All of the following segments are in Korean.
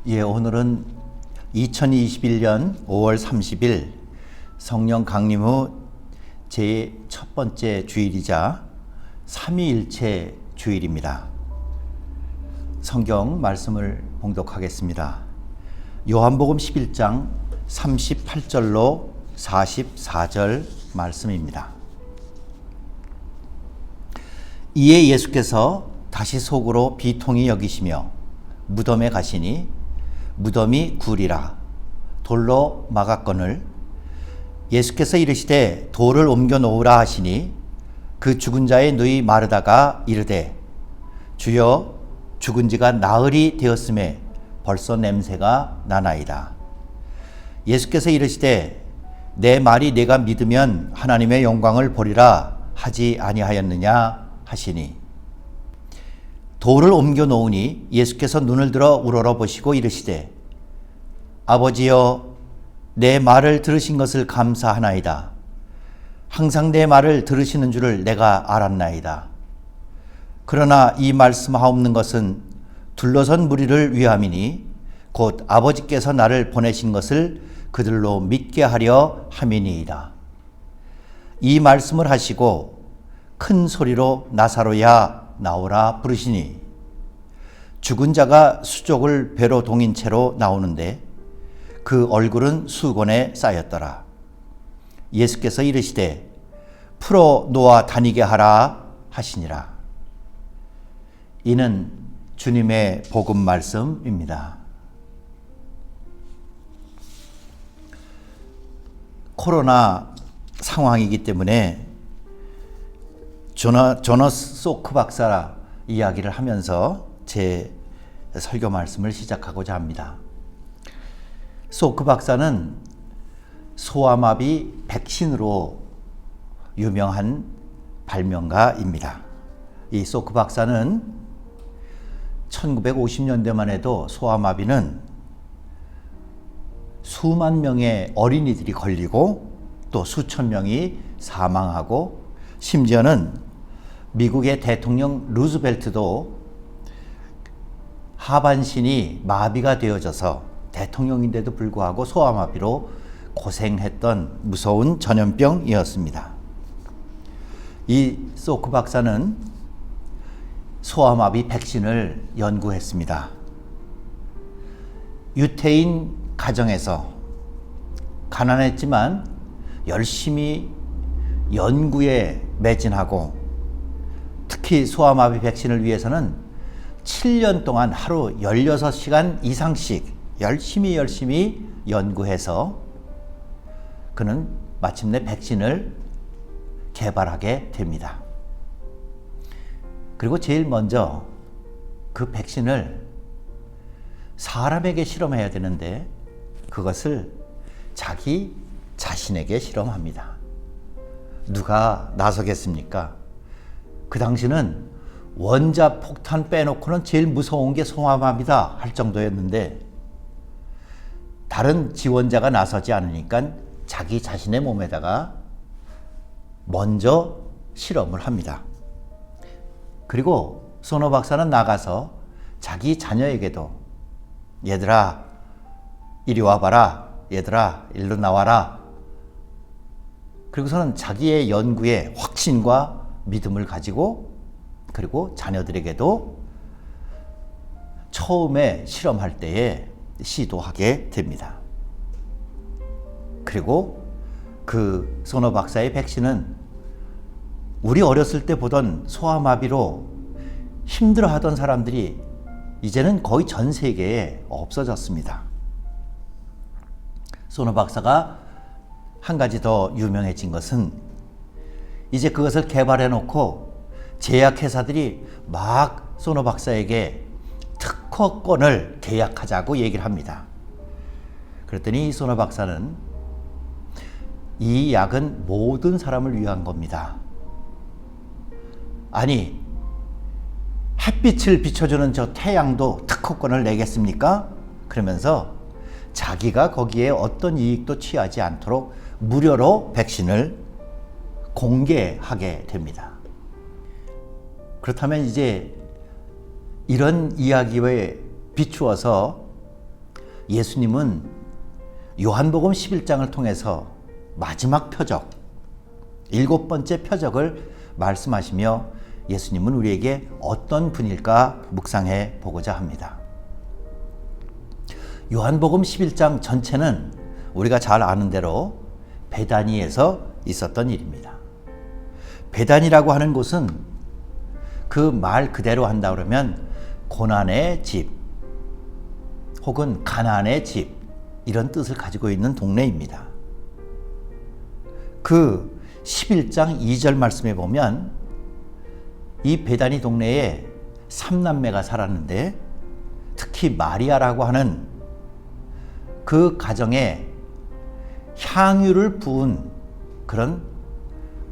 오늘은 2021년 5월 30일 성령 강림 후 제 첫 번째 주일이자 삼위일체 주일입니다. 성경 말씀을 봉독하겠습니다. 요한복음 11장 38절로 44절 말씀입니다. 이에 예수께서 다시 속으로 비통히 여기시며 무덤에 가시니 무덤이 굴이라 돌로 막았거늘 예수께서 이르시되 돌을 옮겨 놓으라 하시니 그 죽은 자의 누이 마르다가 이르되 주여 죽은 지가 나흘이 되었음에 벌써 냄새가 나나이다. 예수께서 이르시되 내 말이 내가 믿으면 하나님의 영광을 보리라 하지 아니하였느냐 하시니 돌을 옮겨 놓으니 예수께서 눈을 들어 우러러 보시고 이르시되 아버지여 내 말을 들으신 것을 감사하나이다. 항상 내 말을 들으시는 줄을 내가 알았나이다. 그러나 이 말씀하옵는 것은 둘러선 무리를 위함이니 곧 아버지께서 나를 보내신 것을 그들로 믿게 하려 함이니이다. 이 말씀을 하시고 큰 소리로 나사로야 나오라 부르시니 죽은 자가 수족을 배로 동인 채로 나오는데 그 얼굴은 수건에 쌓였더라. 예수께서 이르시되 풀어 놓아 다니게 하라 하시니라. 이는 주님의 복음 말씀입니다. 코로나 상황이기 때문에 조너스 소크 박사 이야기를 하면서 제 설교 말씀을 시작하고자 합니다. 소크 박사는 소아마비 백신으로 유명한 발명가입니다. 이 소크 박사는 1950년대만 해도 소아마비는 수만 명의 어린이들이 걸리고 또 수천 명이 사망하고 심지어는 미국의 대통령 루즈벨트도 하반신이 마비가 되어져서 대통령인데도 불구하고 소아마비로 고생했던 무서운 전염병이었습니다. 이 소크 박사는 소아마비 백신을 연구했습니다. 유태인 가정에서 가난했지만 열심히 연구에 매진하고 특히 소아마비 백신을 위해서는 7년 동안 하루 16시간 이상씩 열심히 연구해서 그는 마침내 백신을 개발하게 됩니다. 그리고 제일 먼저 그 백신을 사람에게 실험해야 되는데 그것을 자기 자신에게 실험합니다. 누가 나서겠습니까? 그 당시는 원자폭탄 빼놓고는 제일 무서운 게 소아마비다 할 정도였는데 다른 지원자가 나서지 않으니까 자기 자신의 몸에다가 먼저 실험을 합니다. 그리고 소노 박사는 나가서 자기 자녀에게도 얘들아 이리 와봐라, 얘들아 일로 나와라. 그리고서는 자기의 연구에 확신과 믿음을 가지고 그리고 자녀들에게도 처음에 실험할 때에 시도하게 됩니다. 그리고 그 소노 박사의 백신은 우리 어렸을 때 보던 소아마비로 힘들어하던 사람들이 이제는 거의 전 세계에 없어졌습니다. 소노 박사가 한 가지 더 유명해진 것은 이제 그것을 개발해 놓고 제약회사들이 막 소노 박사에게 특허권을 계약하자고 얘기를 합니다. 그랬더니 소노 박사는 이 약은 모든 사람을 위한 겁니다. 아니, 햇빛을 비춰주는 저 태양도 특허권을 내겠습니까? 그러면서 자기가 거기에 어떤 이익도 취하지 않도록 무료로 백신을 공개하게 됩니다. 그렇다면 이제 이런 이야기에 비추어서 예수님은 요한복음 11장을 통해서 마지막 표적, 7번째 표적을 말씀하시며 예수님은 우리에게 어떤 분일까 묵상해 보고자 합니다. 요한복음 11장 전체는 우리가 잘 아는 대로 베다니에서 있었던 일입니다. 베다니라고 하는 곳은 그 말 그대로 한다 그러면 고난의 집 혹은 가난의 집 이런 뜻을 가지고 있는 동네입니다. 그 11장 2절 말씀에 보면 이 베다니 동네에 3남매가 살았는데 특히 마리아라고 하는 그 가정에 향유를 부은 그런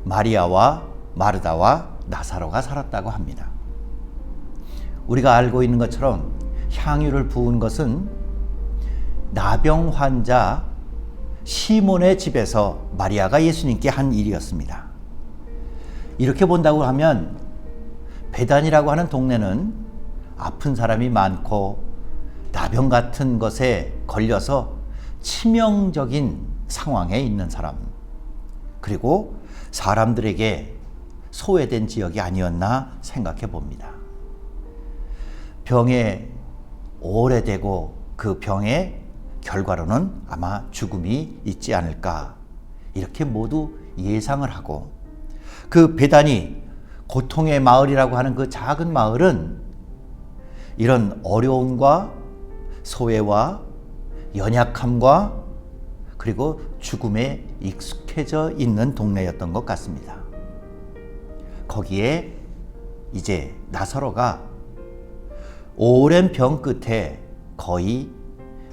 마리아와 마르다와 나사로가 살았다고 합니다. 우리가 알고 있는 것처럼 향유를 부은 것은 나병 환자 시몬의 집에서 마리아가 예수님께 한 일이었습니다. 이렇게 본다고 하면 베단이라고 하는 동네는 아픈 사람이 많고 나병 같은 것에 걸려서 치명적인 상황에 있는 사람, 그리고 사람들에게 소외된 지역이 아니었나 생각해 봅니다. 병에 오래되고 그 병의 결과로는 아마 죽음이 있지 않을까 이렇게 모두 예상을 하고, 그 베다니 고통의 마을이라고 하는 그 작은 마을은 이런 어려움과 소외와 연약함과 그리고 죽음에 익숙해져 있는 동네였던 것 같습니다. 거기에 이제 나사로가 오랜 병 끝에 거의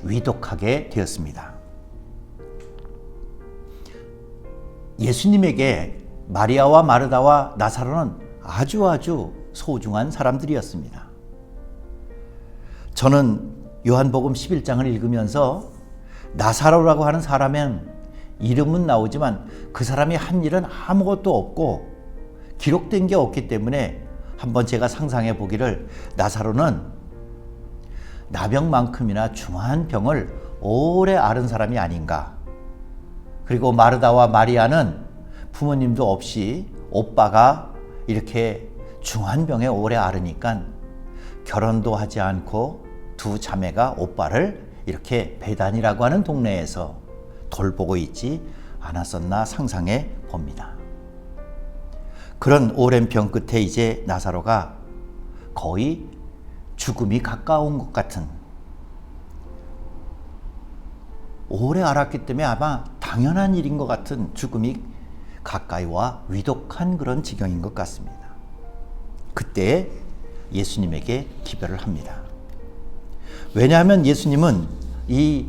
위독하게 되었습니다. 예수님에게 마리아와 마르다와 나사로는 아주 소중한 사람들이었습니다. 저는 요한복음 11장을 읽으면서 나사로라고 하는 사람은 이름은 나오지만 그 사람이 한 일은 아무것도 없고 기록된 게 없기 때문에 한번 제가 상상해 보기를, 나사로는 나병만큼이나 중한 병을 오래 앓은 사람이 아닌가. 그리고 마르다와 마리아는 부모님도 없이 오빠가 이렇게 중한 병에 오래 앓으니까 결혼도 하지 않고 두 자매가 오빠를 이렇게 베단이라고 하는 동네에서 돌보고 있지 않았었나 상상해 봅니다. 그런 오랜 병 끝에 이제 나사로가 거의 죽음이 가까운 것 같은, 오래 앓았기 때문에 아마 당연한 일인 것 같은 죽음이 가까이 와 위독한 그런 지경인 것 같습니다. 그때 예수님에게 기별을 합니다. 왜냐하면 예수님은 이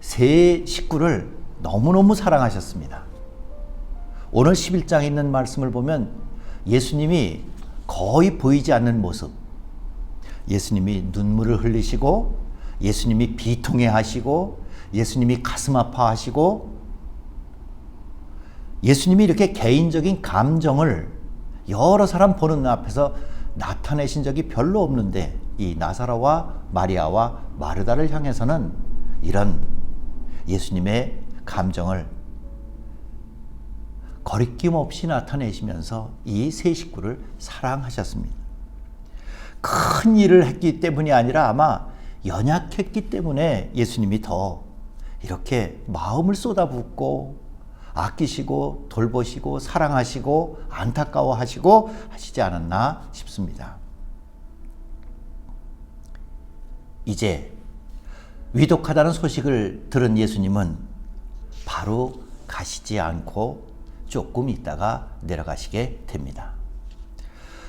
세 식구를 너무너무 사랑하셨습니다. 오늘 11장에 있는 말씀을 보면 예수님이 거의 보이지 않는 모습, 예수님이 눈물을 흘리시고, 예수님이 비통해 하시고, 예수님이 가슴 아파하시고, 예수님이 이렇게 개인적인 감정을 여러 사람 보는 앞에서 나타내신 적이 별로 없는데, 이 나사로와 마리아와 마르다를 향해서는 이런 예수님의 감정을 거리낌 없이 나타내시면서 이 세 식구를 사랑하셨습니다. 큰 일을 했기 때문이 아니라 아마 연약했기 때문에 예수님이 더 이렇게 마음을 쏟아붓고 아끼시고 돌보시고 사랑하시고 안타까워하시고 하시지 않았나 싶습니다. 이제 위독하다는 소식을 들은 예수님은 바로 가시지 않고 조금 있다가 내려가시게 됩니다.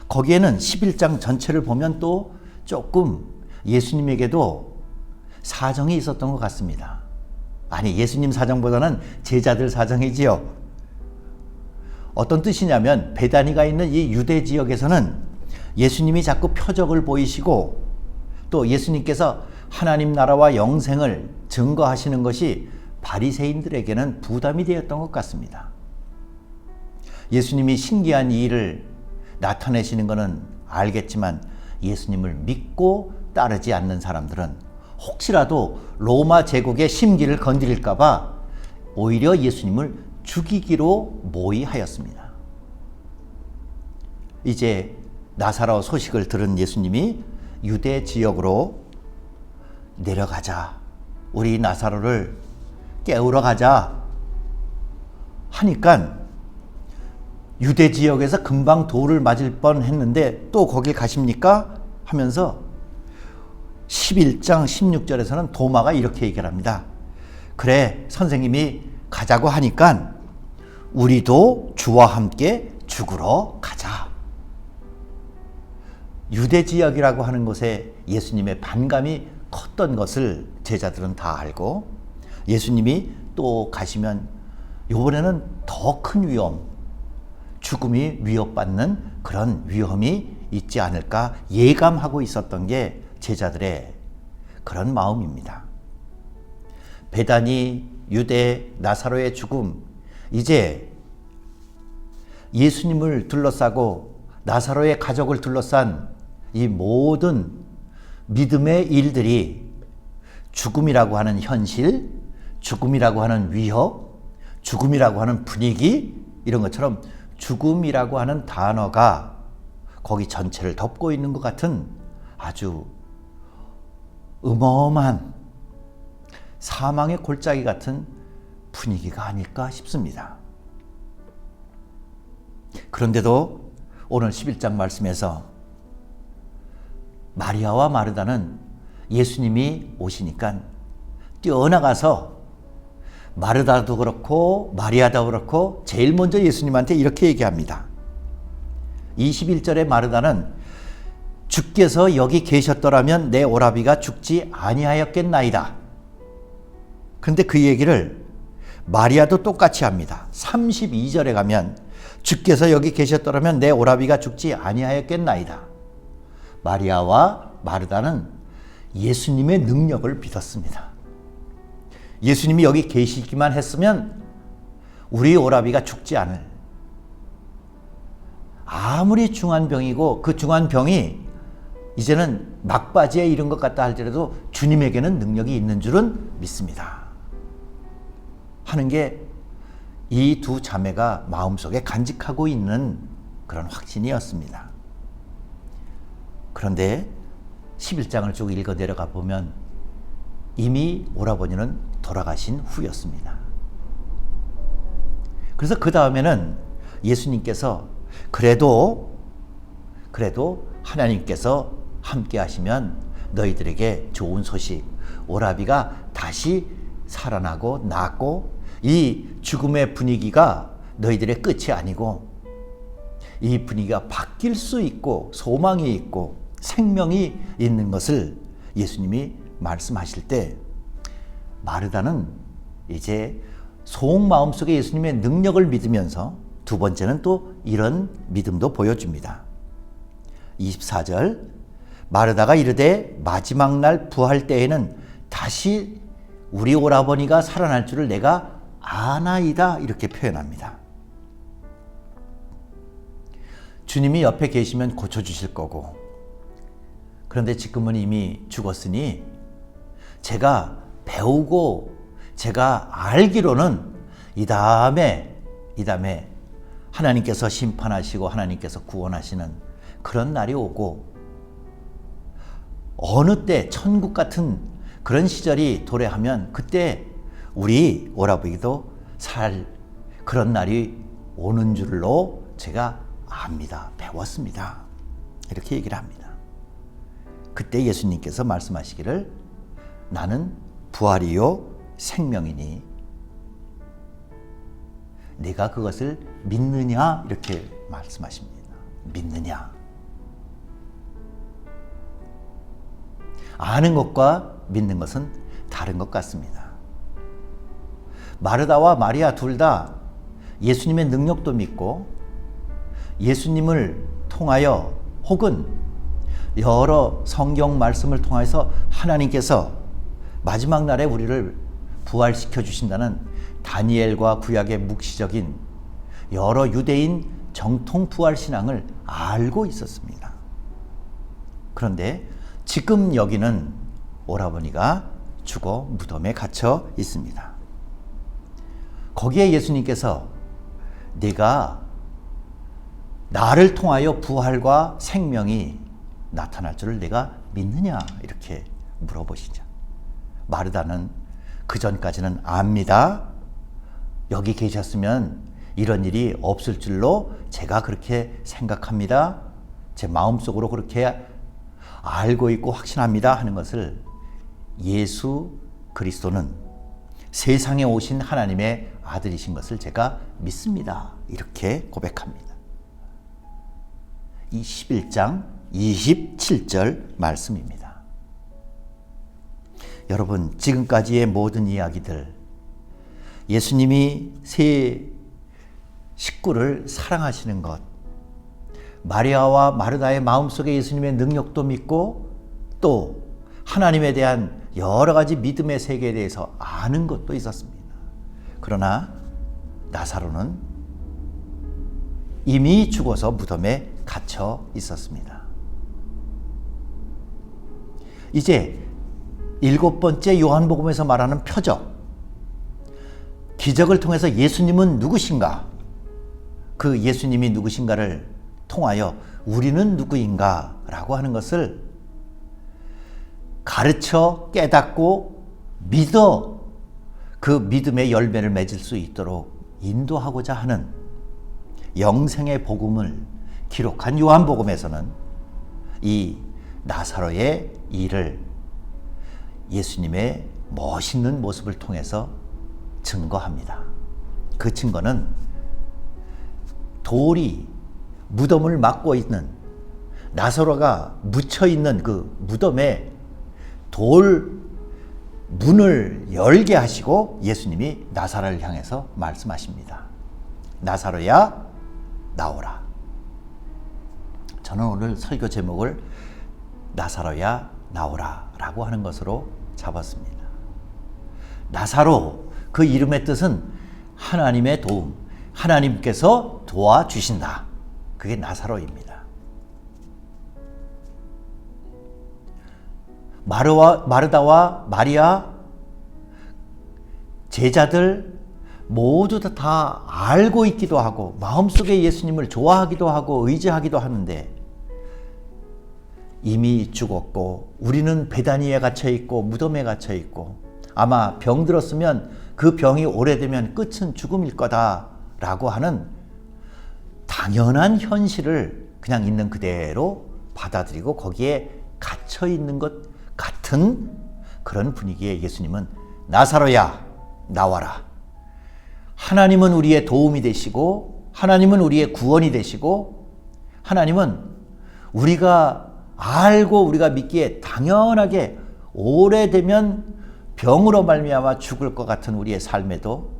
거기에는 11장 전체를 보면 또 조금 예수님에게도 사정이 있었던 것 같습니다. 아니, 예수님 사정보다는 제자들 사정이지요. 어떤 뜻이냐면 베다니가 있는 이 유대 지역에서는 예수님이 자꾸 표적을 보이시고 또 예수님께서 하나님 나라와 영생을 증거하시는 것이 바리새인들에게는 부담이 되었던 것 같습니다. 예수님이 신기한 이 일을 나타내시는 것은 알겠지만 예수님을 믿고 따르지 않는 사람들은 혹시라도 로마 제국의 심기를 건드릴까 봐 오히려 예수님을 죽이기로 모의하였습니다. 이제 나사로 소식을 들은 예수님이 유대 지역으로 내려가자, 우리 나사로를 깨우러 가자 하니까 유대 지역에서 금방 돌을 맞을 뻔했는데 또 거길 가십니까? 하면서 11장 16절에서는 도마가 이렇게 얘기를 합니다. 그래, 선생님이 가자고 하니까 우리도 주와 함께 죽으러 가자. 유대 지역이라고 하는 곳에 예수님의 반감이 컸던 것을 제자들은 다 알고, 예수님이 또 가시면 이번에는 더 큰 위험, 죽음이 위협받는 그런 위험이 있지 않을까 예감하고 있었던 게 제자들의 그런 마음입니다. 베다니, 유대, 나사로의 죽음, 이제 예수님을 둘러싸고 나사로의 가족을 둘러싼 이 모든 믿음의 일들이 죽음이라고 하는 현실, 죽음이라고 하는 위협, 죽음이라고 하는 분위기, 이런 것처럼 죽음이라고 하는 단어가 거기 전체를 덮고 있는 것 같은 아주 음험한 사망의 골짜기 같은 분위기가 아닐까 싶습니다. 그런데도 오늘 11장 말씀에서 마리아와 마르다는 예수님이 오시니까 뛰어나가서 마르다도 그렇고 마리아도 그렇고 제일 먼저 예수님한테 이렇게 얘기합니다. 21절에 마르다는 주께서 여기 계셨더라면 내 오라비가 죽지 아니하였겠나이다. 그런데 그 얘기를 마리아도 똑같이 합니다. 32절에 가면 주께서 여기 계셨더라면 내 오라비가 죽지 아니하였겠나이다. 마리아와 마르다는 예수님의 능력을 믿었습니다. 예수님이 여기 계시기만 했으면 우리 오라비가 죽지 않을, 아무리 중한 병이고 그 중한 병이 이제는 막바지에 이른 것 같다 할지라도 주님에게는 능력이 있는 줄은 믿습니다 하는 게 이 두 자매가 마음속에 간직하고 있는 그런 확신이었습니다. 그런데 11장을 쭉 읽어 내려가 보면 이미 오라버니는 돌아가신 후였습니다. 그래서 그 다음에는 예수님께서 그래도 하나님께서 함께 하시면 너희들에게 좋은 소식, 오라비가 다시 살아나고 낫고 이 죽음의 분위기가 너희들의 끝이 아니고 이 분위기가 바뀔 수 있고 소망이 있고 생명이 있는 것을 예수님이 말씀하실 때 마르다는 이제 속마음 속에 예수님의 능력을 믿으면서 두 번째는 또 이런 믿음도 보여줍니다. 24절 마르다가 이르되 마지막 날 부활 때에는 다시 우리 오라버니가 살아날 줄을 내가 아나이다, 이렇게 표현합니다. 주님이 옆에 계시면 고쳐주실 거고, 그런데 지금은 이미 죽었으니 제가 배우고 제가 알기로는 이 다음에 하나님께서 심판하시고 하나님께서 구원하시는 그런 날이 오고, 어느 때 천국 같은 그런 시절이 도래하면 그때 우리 오라버니도 살 그런 날이 오는 줄로 제가 압니다. 배웠습니다. 이렇게 얘기를 합니다. 그때 예수님께서 말씀하시기를 나는 부활이요 생명이니 네가 그것을 믿느냐, 이렇게 말씀하십니다. 믿느냐. 아는 것과 믿는 것은 다른 것 같습니다. 마르다와 마리아 둘 다 예수님의 능력도 믿고 예수님을 통하여 혹은 여러 성경 말씀을 통해서 하나님께서 마지막 날에 우리를 부활시켜 주신다는 다니엘과 구약의 묵시적인 여러 유대인 정통 부활 신앙을 알고 있었습니다. 그런데 지금 여기는 오라버니가 죽어 무덤에 갇혀 있습니다. 거기에 예수님께서 네가 나를 통하여 부활과 생명이 나타날 줄을 내가 믿느냐 이렇게 물어보시죠. 마르다는 그 전까지는 압니다. 여기 계셨으면 이런 일이 없을 줄로 제가 그렇게 생각합니다. 제 마음속으로 그렇게 알고 있고 확신합니다 하는 것을 예수 그리스도는 세상에 오신 하나님의 아들이신 것을 제가 믿습니다. 이렇게 고백합니다. 이 11장 27절 말씀입니다. 여러분, 지금까지의 모든 이야기들, 예수님이 세 식구를 사랑하시는 것, 마리아와 마르다의 마음속에 예수님의 능력도 믿고 또 하나님에 대한 여러 가지 믿음의 세계에 대해서 아는 것도 있었습니다. 그러나 나사로는 이미 죽어서 무덤에 갇혀 있었습니다. 이제 7번째 요한복음에서 말하는 표적, 기적을 통해서 예수님은 누구신가? 그 예수님이 누구신가를 통하여 우리는 누구인가? 라고 하는 것을 가르쳐 깨닫고 믿어 그 믿음의 열매를 맺을 수 있도록 인도하고자 하는 영생의 복음을 기록한 요한복음에서는 이 나사로의 일을 예수님의 멋있는 모습을 통해서 증거합니다. 그 증거는 돌이 무덤을 막고 있는 나사로가 묻혀 있는 그 무덤에 돌 문을 열게 하시고 예수님이 나사로를 향해서 말씀하십니다. 나사로야 나오라. 저는 오늘 설교 제목을 나사로야 나오라 라고 하는 것으로 잡았습니다. 나사로, 그 이름의 뜻은 하나님의 도움, 하나님께서 도와주신다. 그게 나사로입니다. 마르다와 마리아 제자들 모두 다 알고 있기도 하고 마음속에 예수님을 좋아하기도 하고 의지하기도 하는데 이미 죽었고 우리는 베다니에 갇혀 있고 무덤에 갇혀 있고 아마 병들었으면 그 병이 오래되면 끝은 죽음일 거다라고 하는 당연한 현실을 그냥 있는 그대로 받아들이고 거기에 갇혀 있는 것 같은 그런 분위기에 예수님은 나사로야 나와라. 하나님은 우리의 도움이 되시고 하나님은 우리의 구원이 되시고 하나님은 우리가 알고 우리가 믿기에 당연하게 오래되면 병으로 말미암아 죽을 것 같은 우리의 삶에도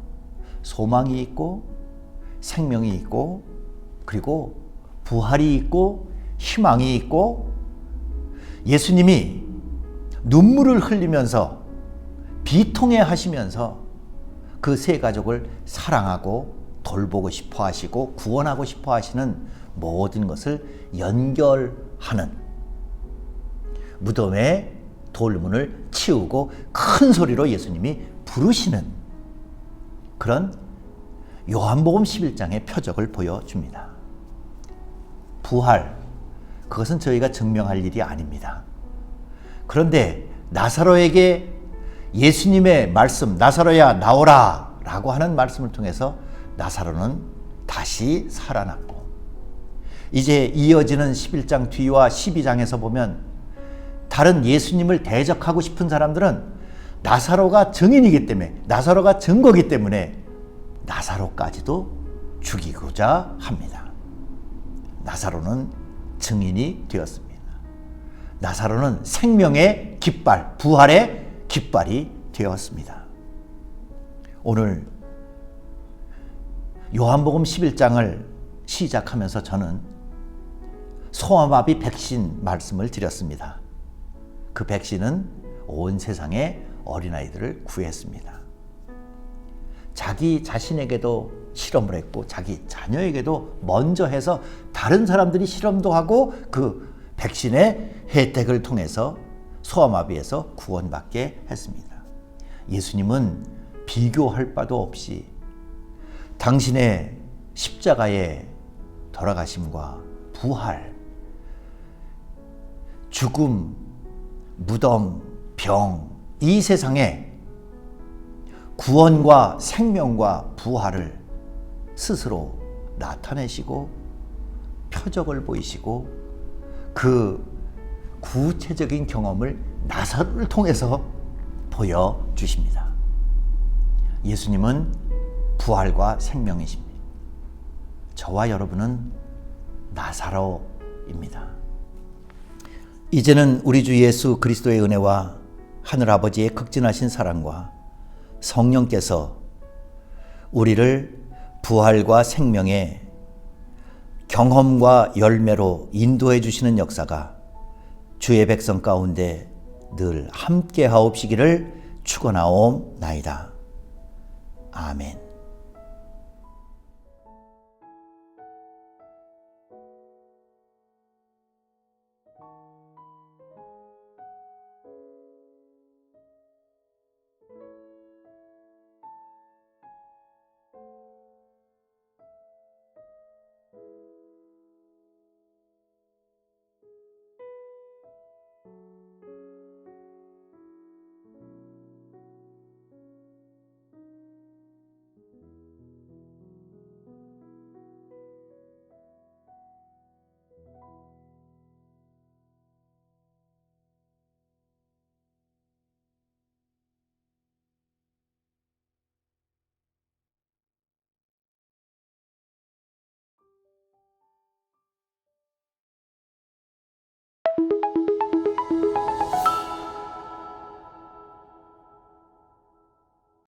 소망이 있고 생명이 있고 그리고 부활이 있고 희망이 있고 예수님이 눈물을 흘리면서 비통해 하시면서 그 세 가족을 사랑하고 돌보고 싶어 하시고 구원하고 싶어 하시는 모든 것을 연결하는 무덤의 돌문을 치우고 큰 소리로 예수님이 부르시는 그런 요한복음 11장의 표적을 보여줍니다. 부활, 그것은 저희가 증명할 일이 아닙니다. 그런데 나사로에게 예수님의 말씀, 나사로야 나오라 라고 하는 말씀을 통해서 나사로는 다시 살아났고 이제 이어지는 11장 뒤와 12장에서 보면 다른 예수님을 대적하고 싶은 사람들은 나사로가 증인이기 때문에 나사로가 증거이기 때문에 나사로까지도 죽이고자 합니다. 나사로는 증인이 되었습니다. 나사로는 생명의 깃발, 부활의 깃발이 되었습니다. 오늘 요한복음 11장을 시작하면서 저는 소아마비 백신 말씀을 드렸습니다. 그 백신은 온 세상의 어린아이들을 구했습니다. 자기 자신에게도 실험을 했고 자기 자녀에게도 먼저 해서 다른 사람들이 실험도 하고 그 백신의 혜택을 통해서 소아마비에서 구원받게 했습니다. 예수님은 비교할 바도 없이 당신의 십자가의 돌아가심과 부활, 죽음, 무덤, 병, 이 세상에 구원과 생명과 부활을 스스로 나타내시고 표적을 보이시고 그 구체적인 경험을 나사로를 통해서 보여주십니다. 예수님은 부활과 생명이십니다. 저와 여러분은 나사로입니다. 이제는 우리 주 예수 그리스도의 은혜와 하늘아버지의 극진하신 사랑과 성령께서 우리를 부활과 생명의 경험과 열매로 인도해 주시는 역사가 주의 백성 가운데 늘 함께 하옵시기를 축원하옵나이다. 아멘.